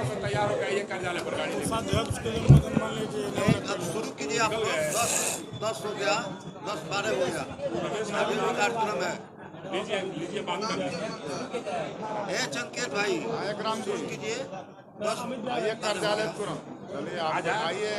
से तैयार हो गया ये कार्यालय पर गाड़ी अब शुरू कीजिए आप लोग। 10 हो गया, 10-12 हो गया, अभी भी कार्यक्रम है। लीजिए लीजिए बात कर संकेत भाई शुरू कीजिए। 10 आइए कार्यालय तुरंत चलिए आप आइए।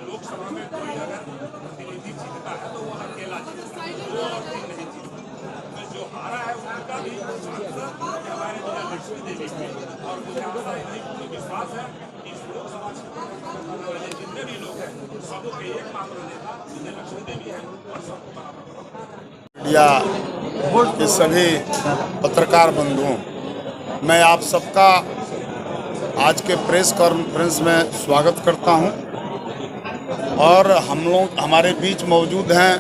लोकसभा में कोई अगर प्रतिनिधि जीतता है तो वो अकेला जीतता है, वो और कोई नहीं जीतता। जो हारा है उनका भी सांसद हमारे जिला लक्ष्मी देवी की, और मुझे आशा है विश्वास है कि इस लोकसभा क्षेत्र वाले जितने भी लोग हैं सबों के एकमात्र नेता जिला लक्ष्मी देवी है और सबको बराबर या के सभी पत्रकार बंधुओं, मैं आप सबका आज के प्रेस कॉन्फ्रेंस में स्वागत करता हूं। और हम लोग हमारे बीच मौजूद हैं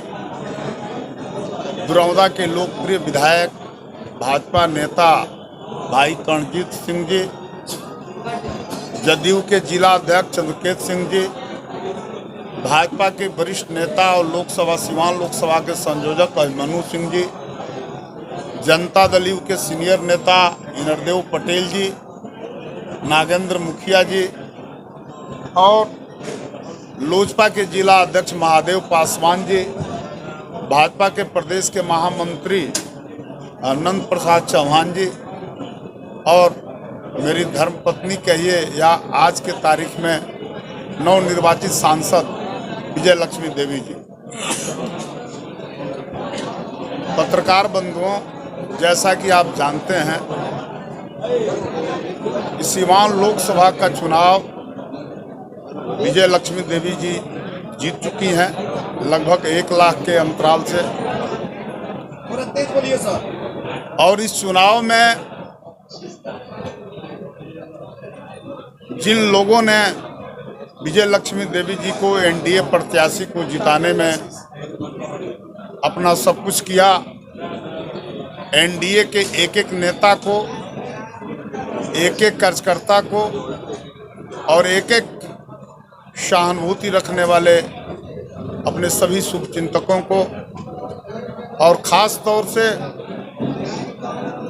दुरौदा के लोकप्रिय विधायक भाजपा नेता भाई करणजीत सिंह जी, जदयू के जिला अध्यक्ष चंद्रकेत सिंह जी, भाजपा के वरिष्ठ नेता और लोकसभा सीवान लोकसभा के संयोजक अभिमन्यु सिंह जी, जनता दल यू के सीनियर नेता इंद्रदेव पटेल जी, नागेंद्र मुखिया जी और लोजपा के जिला अध्यक्ष महादेव पासवान जी, भाजपा के प्रदेश के महामंत्री अनंत प्रसाद चौहान जी और मेरी धर्मपत्नी कहिए या आज के तारीख में नवनिर्वाचित सांसद विजय लक्ष्मी देवी जी। पत्रकार बंधुओं, जैसा कि आप जानते हैं सीवान लोकसभा का चुनाव विजय लक्ष्मी देवी जी जीत चुकी हैं लगभग 1 लाख के अंतराल से। और इस चुनाव में जिन लोगों ने विजय लक्ष्मी देवी जी को एनडीए प्रत्याशी को जिताने में अपना सब कुछ किया, एनडीए के एक नेता को, एक कार्यकर्ता को और एक सहानुभूति रखने वाले अपने सभी शुभचिंतकों को, और ख़ास तौर से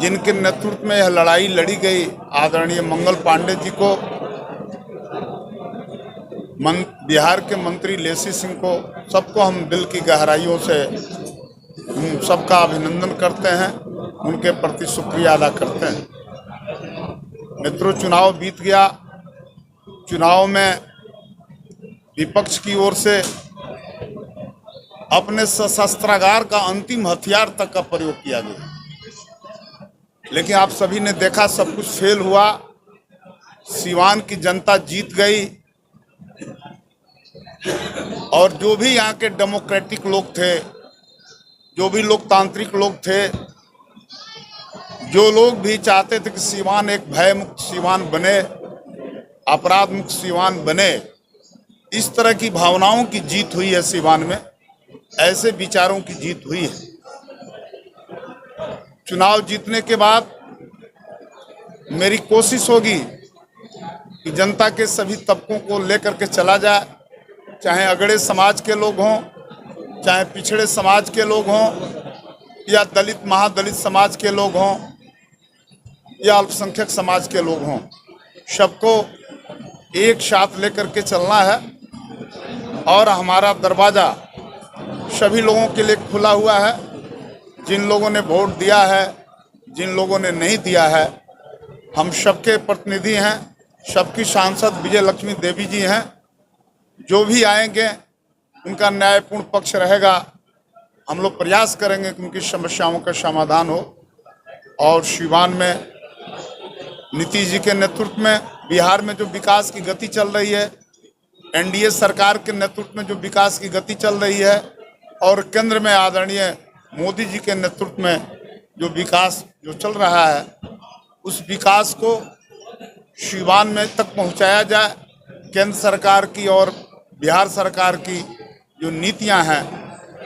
जिनके नेतृत्व में यह लड़ाई लड़ी गई आदरणीय मंगल पांडे जी को, बिहार के मंत्री लेसी सिंह को, सबको हम दिल की गहराइयों से सबका अभिनंदन करते हैं, उनके प्रति शुक्रिया अदा करते हैं। मित्रों, चुनाव बीत गया। चुनाव में विपक्ष की ओर से अपने सशस्त्रागार का अंतिम हथियार तक का प्रयोग किया गया, लेकिन आप सभी ने देखा सब कुछ फेल हुआ। सीवान की जनता जीत गई और जो भी यहाँ के डेमोक्रेटिक लोग थे, जो भी लोकतांत्रिक लोग थे, जो लोग भी चाहते थे कि सीवान एक भय मुक्त सीवान बने, अपराध मुक्त सीवान बने, इस तरह की भावनाओं की जीत हुई है सीवान में, ऐसे विचारों की जीत हुई है। चुनाव जीतने के बाद मेरी कोशिश होगी कि जनता के सभी तबकों को लेकर के चला जाए, चाहे अगड़े समाज के लोग हों, चाहे पिछड़े समाज के लोग हों, या दलित महादलित समाज के लोग हों, या अल्पसंख्यक समाज के लोग हों, सबको एक साथ लेकर के चलना है। और हमारा दरवाज़ा सभी लोगों के लिए खुला हुआ है। जिन लोगों ने वोट दिया है, जिन लोगों ने नहीं दिया है, हम सबके प्रतिनिधि हैं, सबकी सांसद विजय लक्ष्मी देवी जी हैं। जो भी आएंगे उनका न्यायपूर्ण पक्ष रहेगा। हम लोग प्रयास करेंगे कि उनकी समस्याओं का समाधान हो। और सीवान में नीतीश जी के नेतृत्व में बिहार में जो विकास की गति चल रही है, एनडीए सरकार के नेतृत्व में जो विकास की गति चल रही है, और केंद्र में आदरणीय मोदी जी के नेतृत्व में जो विकास जो चल रहा है, उस विकास को सीवान में तक पहुंचाया जाए। केंद्र सरकार की और बिहार सरकार की जो नीतियां हैं,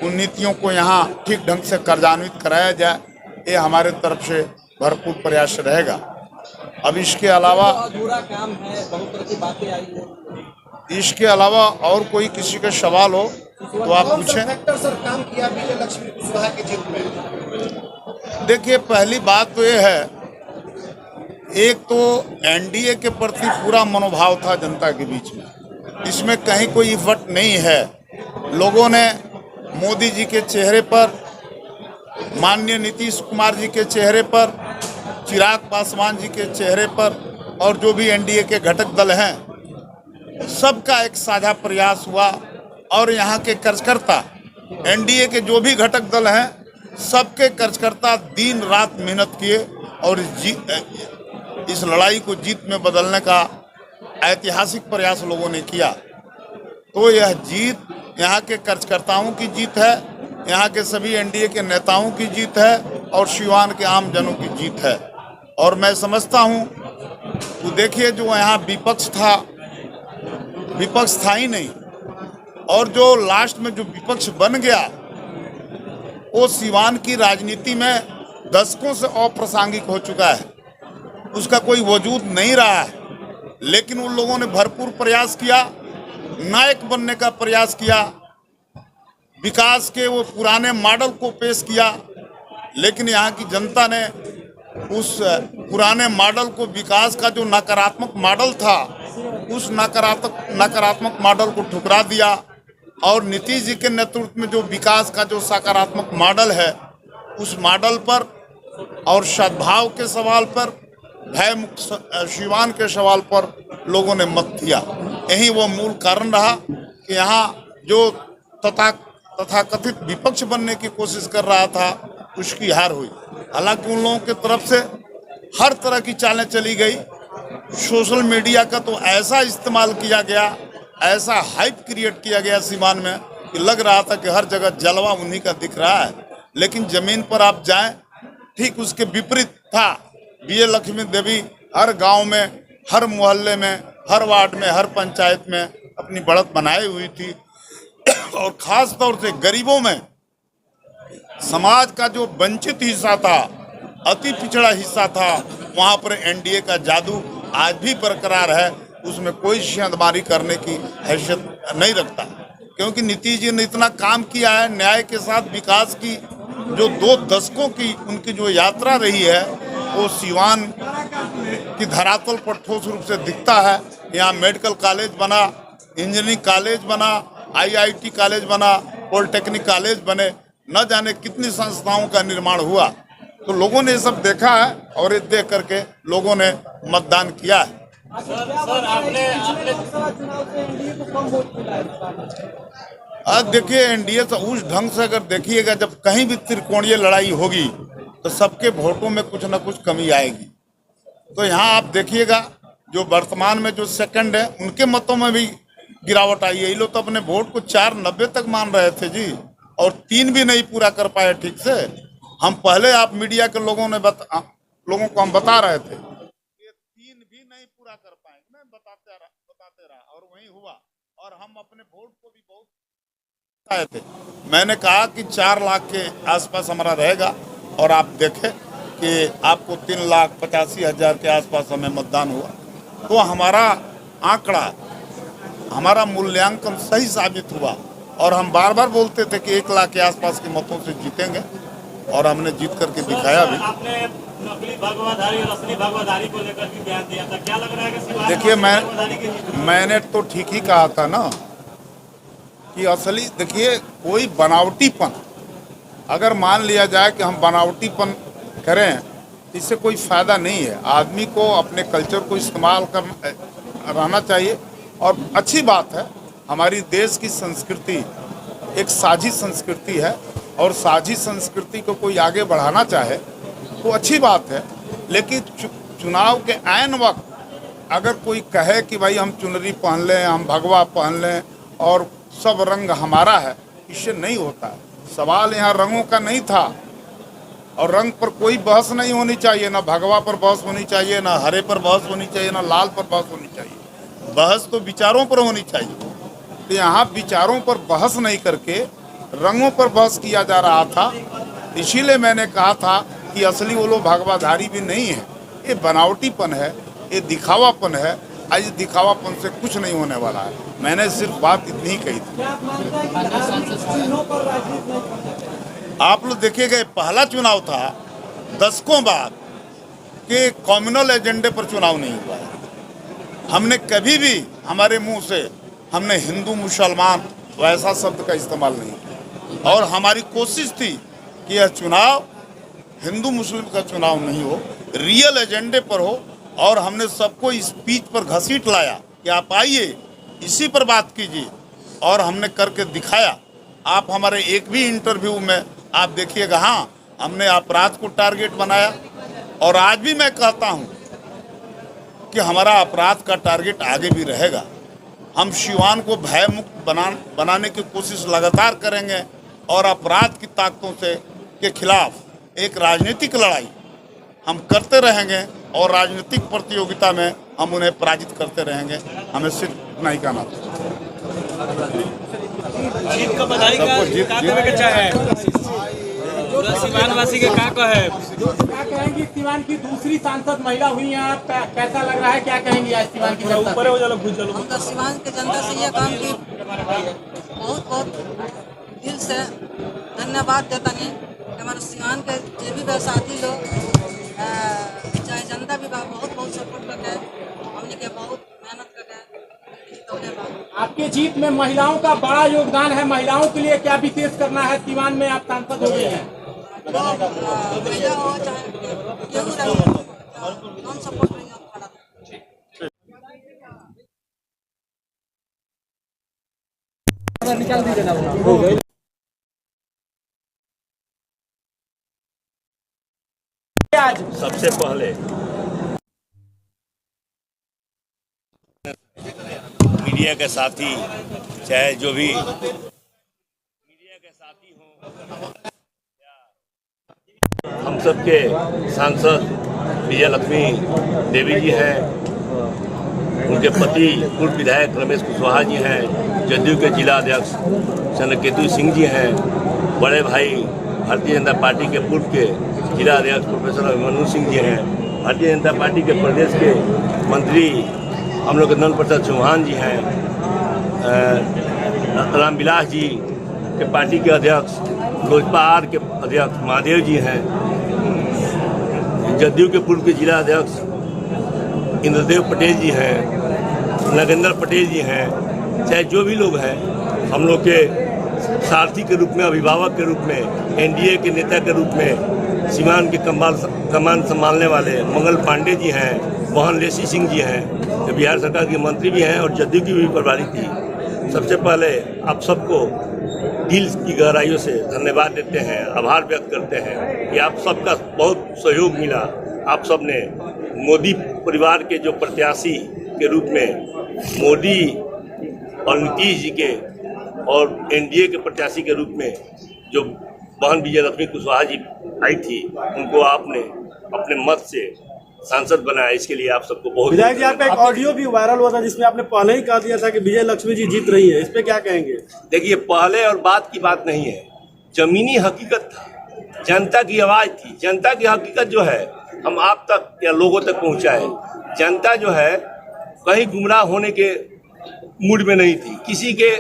उन नीतियों को यहाँ ठीक ढंग से कार्यान्वित कराया जाए, ये हमारे तरफ से भरपूर प्रयास रहेगा। अब इसके अलावा अधूरा काम है, बहुत तरह की बातें आई है। इसके अलावा और कोई किसी का सवाल हो तो आप पूछें। फैक्टर सर काम किया विजय लक्ष्मी कुशवाहा के जीत में? देखिए, पहली बात तो ये है, एक तो एनडीए के प्रति पूरा मनोभाव था जनता के बीच में, इसमें कहीं कोई इफर्ट नहीं है। लोगों ने मोदी जी के चेहरे पर, माननीय नीतीश कुमार जी के चेहरे पर, चिराग पासवान जी के चेहरे पर और जो भी एनडीए के घटक दल हैं, सबका एक साझा प्रयास हुआ। और यहाँ के कार्यकर्ता, एनडीए के जो भी घटक दल हैं, सबके कार्यकर्ता दिन रात मेहनत किए और इस लड़ाई को जीत में बदलने का ऐतिहासिक प्रयास लोगों ने किया। तो यह जीत यहाँ के कार्यकर्ताओं की जीत है, यहाँ के सभी एनडीए के नेताओं की जीत है और सीवान के आम जनों की जीत है। और मैं समझता हूँ, तो देखिए, जो यहाँ विपक्ष था ही नहीं, और जो लास्ट में जो विपक्ष बन गया, वो सीवान की राजनीति में दशकों से अप्रासंगिक हो चुका है, उसका कोई वजूद नहीं रहा है। लेकिन उन लोगों ने भरपूर प्रयास किया, नायक बनने का प्रयास किया, विकास के वो पुराने मॉडल को पेश किया। लेकिन यहाँ की जनता ने उस पुराने मॉडल को, विकास का जो नकारात्मक मॉडल था, उस नकारात्मक मॉडल को ठुकरा दिया और नीतीश जी के नेतृत्व में जो विकास का जो सकारात्मक मॉडल है, उस मॉडल पर और सद्भाव के सवाल पर, भय मुक्त सीवान के सवाल पर लोगों ने मत दिया। यही वो मूल कारण रहा कि यहाँ जो तथाकथित विपक्ष बनने की कोशिश कर रहा था, उसकी हार हुई। हालांकि उन लोगों की तरफ से हर तरह की चालें चली गई। सोशल मीडिया का तो ऐसा इस्तेमाल किया गया, ऐसा हाइप क्रिएट किया गया सीवान में कि लग रहा था कि हर जगह जलवा उन्हीं का दिख रहा है। लेकिन जमीन पर आप जाएं, ठीक उसके विपरीत था। विजय लक्ष्मी देवी हर गांव में, हर मोहल्ले में, हर वार्ड में, हर पंचायत में अपनी बढ़त बनाई हुई थी। और खास तौर से गरीबों में, समाज का जो वंचित हिस्सा था, अति पिछड़ा हिस्सा था, वहाँ पर एनडीए का जादू आज भी बरकरार है। उसमें कोई सेंधमारी करने की हैसियत नहीं रखता, क्योंकि नीतीश जी ने इतना काम किया है। न्याय के साथ विकास की जो 2 दशकों की उनकी जो यात्रा रही है, वो सीवान की धरातल पर ठोस रूप से दिखता है। यहाँ मेडिकल कॉलेज बना, इंजीनियरिंग कॉलेज बना, आईआईटी कॉलेज बना, पॉलिटेक्निक कॉलेज बने, न जाने कितनी संस्थाओं का निर्माण हुआ। तो लोगों ने ये सब देखा है और ये देख करके लोगों ने मतदान किया है। आज देखिए, एनडीए से उस ढंग से अगर देखिएगा, जब कहीं भी त्रिकोणीय लड़ाई होगी तो सबके वोटों में कुछ न कुछ कमी आएगी। तो यहाँ आप देखिएगा, जो वर्तमान में जो सेकंड है, उनके मतों में भी गिरावट आई है। ये लोग तो अपने वोट को 490 तक मान रहे थे जी, और 3 भी नहीं पूरा कर पाए ठीक से। हम पहले, आप मीडिया के लोगों को हम बता रहे थे, ये 3 भी नहीं पूरा कर पाएंगे, मैं बताते रहा और वही हुआ। और हम अपने वोट को भी बहुत आए थे। मैंने कहा कि 4 लाख के आसपास हमारा रहेगा, और आप देखें कि आपको 3,85,000 के आसपास हमें मतदान हुआ। तो हमारा आंकड़ा, हमारा मूल्यांकन सही साबित हुआ। और हम बार बार बोलते थे कि 1 लाख के आसपास के मतों से जीतेंगे, और हमने जीत करके दिखाया भी। आपने नकली भगवाधारी और असली भगवाधारी को लेकर भी बयान दिया था, क्या लग रहा है कि देखिए, मैंने तो ठीक ही कहा था ना कि असली, देखिए, कोई बनावटीपन अगर मान लिया जाए कि हम बनावटीपन करें, इससे कोई फायदा नहीं है। आदमी को अपने कल्चर को इस्तेमाल रहना चाहिए। और अच्छी बात है, हमारी देश की संस्कृति एक साझी संस्कृति है, और साझी संस्कृति को कोई आगे बढ़ाना चाहे तो अच्छी बात है। लेकिन चुनाव के ऐन वक्त अगर कोई कहे कि भाई हम चुनरी पहन लें, हम भगवा पहन लें और सब रंग हमारा है, इससे नहीं होता है। सवाल यहाँ रंगों का नहीं था, और रंग पर कोई बहस नहीं होनी चाहिए। ना भगवा पर बहस होनी चाहिए, ना हरे पर बहस होनी चाहिए, ना लाल पर बहस होनी चाहिए। बहस तो विचारों पर होनी चाहिए। तो यहाँ विचारों पर बहस नहीं करके रंगों पर बहस किया जा रहा था। इसीलिए मैंने कहा था कि असली वो लोग भगवाधारी भी नहीं है, ये बनावटीपन है, ये दिखावापन है। आज दिखावापन से कुछ नहीं होने वाला है। मैंने सिर्फ बात इतनी ही कही थी। आप लोग देखिएगा, पहला चुनाव था दशकों बाद कि कम्युनल एजेंडे पर चुनाव नहीं हुआ है। हमने कभी भी हमारे मुंह से हमने हिंदू मुसलमान वैसा शब्द का इस्तेमाल नहीं किया, और हमारी कोशिश थी कि यह चुनाव हिंदू मुस्लिम का चुनाव नहीं हो, रियल एजेंडे पर हो। और हमने सबको इस पीच पर घसीट लाया कि आप आइए, इसी पर बात कीजिए, और हमने करके दिखाया। आप हमारे एक भी इंटरव्यू में आप देखिएगा, हाँ, हमने अपराध को टारगेट बनाया, और आज भी मैं कहता हूँ कि हमारा अपराध का टारगेट आगे भी रहेगा। हम सिवान को भय मुक्त बनाने की कोशिश लगातार करेंगे, और अपराध की ताकतों से के खिलाफ एक राजनीतिक लड़ाई हम करते रहेंगे, और राजनीतिक प्रतियोगिता में हम उन्हें पराजित करते रहेंगे। हमें सिर्फ इतना ही कहना जीत का बधाई का चाहे पूरा सीवानवासी के क्या कहेंगी? सीवान की दूसरी सांसद महिला हुई हैं, आप कैसा लग रहा है? क्या कहेंगी आज सीवान की जनता? हम तो सीवान के जनता से ये काम की बहुत बहुत दिल से धन्यवाद देता नहीं कि हमारे सीवान के जो भी साथी लोग चाहे जनता भी बहुत बहुत सपोर्ट करके हमने के बहुत मेहनत करके आपके जीत में महिलाओं का बड़ा योगदान है। महिलाओं के लिए क्या विशेष करना है? सीवान में आप सांसद हो गए हैं, महिला हो चाहे केहू रहे, हम सपोर्ट करेंगे, हम खड़ा निकाल दीजिए ना। सबसे पहले मीडिया के साथी, चाहे जो भी मीडिया के साथी हों, हम सबके सांसद विजय लक्ष्मी देवी जी हैं, उनके पति पूर्व विधायक रमेश कुशवाहा जी हैं, जदयू के जिला अध्यक्ष चंद्रकेतु सिंह जी हैं, बड़े भाई भारतीय जनता पार्टी के पूर्व के जिला अध्यक्ष प्रोफेसर अभिमन्यु सिंह जी हैं, भारतीय जनता पार्टी के प्रदेश के मंत्री हम लोग नंद प्रसाद चौहान जी हैं, रामविलास जी के पार्टी के अध्यक्ष, लोजपा आर के अध्यक्ष महादेव जी हैं, जदयू के पूर्व के जिला अध्यक्ष इंद्रदेव पटेल जी हैं, नगेंद्र पटेल जी हैं, चाहे जो भी लोग हैं, हम लोग के सारथी के रूप में, अभिभावक के रूप में, एनडीए के नेता के रूप में सीवान के कमान संभालने वाले मंगल पांडे जी हैं, मोहन लेसी सिंह जी हैं, जो बिहार सरकार के मंत्री भी हैं और जदयू की भी प्रभारी थी। सबसे पहले आप सबको दिल की गहराइयों से धन्यवाद देते हैं, आभार व्यक्त करते हैं कि आप सबका बहुत सहयोग मिला। आप सब ने मोदी परिवार के जो प्रत्याशी के रूप में मोदी और नीतीश जी के और एनडीए के प्रत्याशी के रूप में जो बहन विजय लक्ष्मी कुशवाहा जी आई थी, उनको आपने अपने मत से सांसद बनाया। इसके लिए आप सबको बहुत विधायक जी, आपका एक ऑडियो भी वायरल हुआ था जिसमें आपने पहले ही कह दिया था कि विजय लक्ष्मी जी जीत रही है, इस पे क्या कहेंगे? देखिए, पहले और बात की बात नहीं है, जमीनी हकीकत था, जनता की आवाज थी, जनता की हकीकत जो है हम आप तक या लोगों तक पहुंचाए। जनता जो है कहीं गुमराह होने के मूड में नहीं थी, किसी के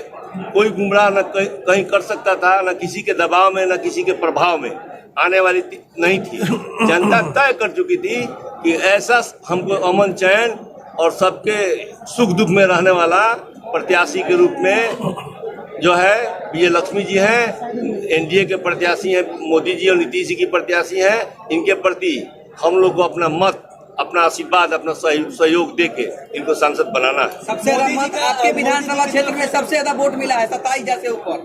कोई गुमराह न कहीं कर सकता था, न किसी के दबाव में, न किसी के प्रभाव में आने वाली नहीं थी। जनता तय कर चुकी थी कि ऐसा हमको अमन चैन और सबके सुख दुख में रहने वाला प्रत्याशी के रूप में जो है विजय लक्ष्मी जी हैं, एनडीए के प्रत्याशी हैं, मोदी जी और नीतीश जी की प्रत्याशी हैं। इनके प्रति हम लोग को अपना मत, अपना आशीर्वाद, अपना सहयोग देके इनको सांसद बनाना है। सबसे ज्यादा मत आपके विधानसभा क्षेत्र में सबसे ज्यादा वोट मिला है 27,000 से ऊपर,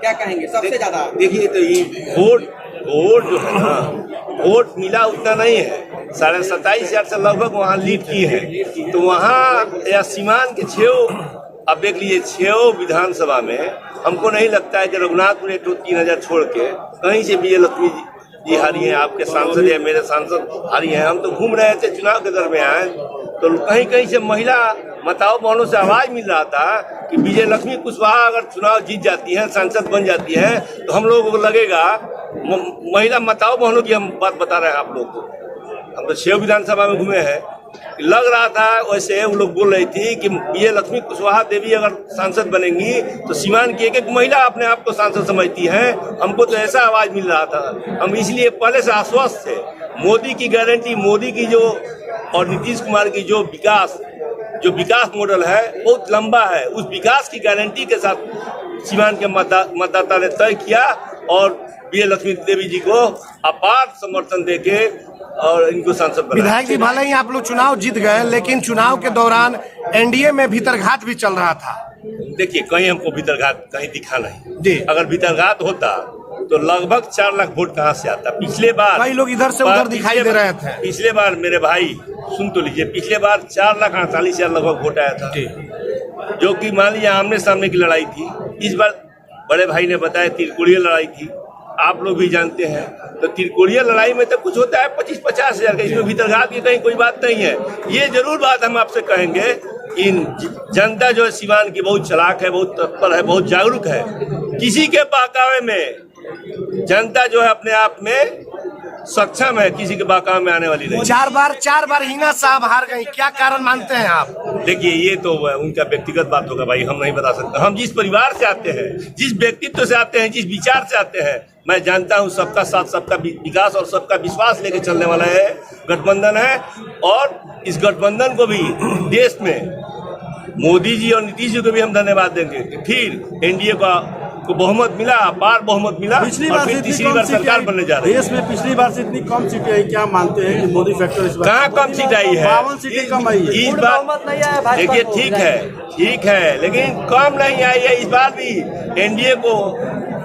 क्या कहेंगे? सबसे ज्यादा देखिए, तो ये वोट जो है ना, वोट मिला उतना नहीं है, 27,500 से लगभग वहाँ लीड की है। तो वहाँ या सीवान के 6 अब देख लीजिए, 6 विधानसभा में हमको नहीं लगता है कि रघुनाथपुर 3,000 छोड़ के कहीं से विजय लक्ष्मी जी हारी हैं, आपके सांसद या मेरे सांसद हारी हैं। हम तो घूम रहे थे चुनाव के दरमियान, तो कहीं कहीं से महिला माताओं बहनों से आवाज मिल रहा था कि विजय लक्ष्मी कुशवाहा अगर चुनाव जीत जाती है, सांसद बन जाती है, तो हम लोगों को लगेगा, महिला माताओं बहनों की हम बात बता रहे हैं आप लोग को। हम तो 6 विधानसभा में घूमे हैं, लग रहा था वैसे वो लोग बोल रही थी कि विजय लक्ष्मी कुशवाहा देवी अगर सांसद बनेंगी तो सीवान की एक एक महिला अपने आप को सांसद समझती हैं। हमको तो ऐसा आवाज मिल रहा था, हम इसलिए पहले से आश्वस्त थे। मोदी की गारंटी, मोदी की जो और नीतीश कुमार की जो विकास मॉडल है बहुत लंबा है, उस विकास की गारंटी के साथ सीवान के मतदाता ने तय किया और विजय लक्ष्मी देवी जी को अपार समर्थन देके और इनको सांसद बनाया। विधायक जी, भले ही आप लोग चुनाव जीत गए, लेकिन चुनाव के दौरान एनडीए में भीतरघात भी चल रहा था। देखिए, कहीं हमको भीतरघात कहीं दिखा नहीं जी। अगर भीतरघात होता तो लगभग 4 लाख वोट कहाँ से आता। पिछले बार कई लोग इधर से उधर दिखाई दे रहे थे। पिछले बार मेरे भाई सुन तो लीजिए, पिछले बार 4,48,000 लगभग वोट आया था, जो कि मान लीजिए आमने सामने की लड़ाई थी। इस बार बड़े भाई ने बताया त्रिकोणीय लड़ाई थी, आप लोग भी जानते हैं। तो त्रिकोणीय लड़ाई में तो कुछ होता है 25-50 हजार का, इसमें भीतरघात की कहीं कोई बात नहीं है। ये जरूर बात हम आपसे कहेंगे, इन जनता जो है सीवान की बहुत चालाक है, बहुत तत्पर है, बहुत जागरूक है। किसी के बहकावे में जनता जो है अपने आप में सक्षम है, किसी के बहकावे में आने वाली नहीं। 4 बार हिना साहब हार गई, क्या कारण मानते हैं आप? देखिए, ये तो उनका व्यक्तिगत बात होगा भाई, हम नहीं बता सकते। हम जिस परिवार से आते हैं, जिस व्यक्तित्व से आते हैं, जिस विचार से आते हैं, मैं जानता हूँ सबका साथ, सबका विकास और सबका विश्वास लेके चलने वाला है गठबंधन है। और इस गठबंधन को भी देश में मोदी जी और नीतीश जी को भी हम धन्यवाद देंगे कि फिर एनडीए को बहुमत मिला, अपार बहुमत मिला, पिछली और बार फिर से तीसरी बार सरकार बनने जा रही है। देश में पिछली बार से इतनी कम सीटें आई, क्या मानते हैं कि मोदी फैक्टर इस बार कहाँ कम सीट आई है? 52 सीटें कम आई है। इस बार देखिए, ठीक है, लेकिन कम नहीं आई है। इस बार भी एनडीए को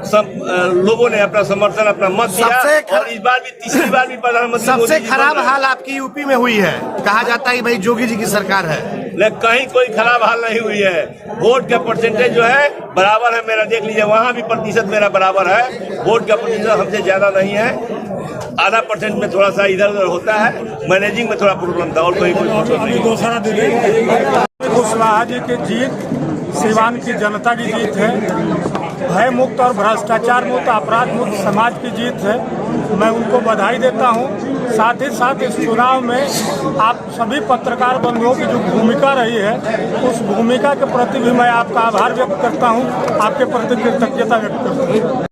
सब लोगों ने अपना समर्थन, अपना मत दिया, और इस बार भी तीसरी बार भी प्रधानमंत्री सबसे खराब हाल आपकी यूपी में हुई है। कहा जाता है कि भाई योगी जी की सरकार है, लेकिन कहीं कोई खराब हाल नहीं हुई है। वोट का परसेंटेज जो है बराबर है मेरा, देख लीजिए, वहाँ भी प्रतिशत मेरा बराबर है। वोट का प्रतिशत हमसे ज्यादा नहीं है, आधा % में थोड़ा सा इधर उधर होता है, मैनेजिंग में थोड़ा प्रॉब्लम था, और कहीं कोई प्रॉब्लम नहीं। कुशवाहा जी की जीत सीवान की जनता की जीत है, भय मुक्त और भ्रष्टाचार मुक्त, अपराध मुक्त समाज की जीत है। मैं उनको बधाई देता हूं। साथ ही साथ इस चुनाव में आप सभी पत्रकार बंधुओं की जो भूमिका रही है, उस भूमिका के प्रति भी मैं आपका आभार व्यक्त करता हूं, आपके प्रति कृतज्ञता व्यक्त करता हूं।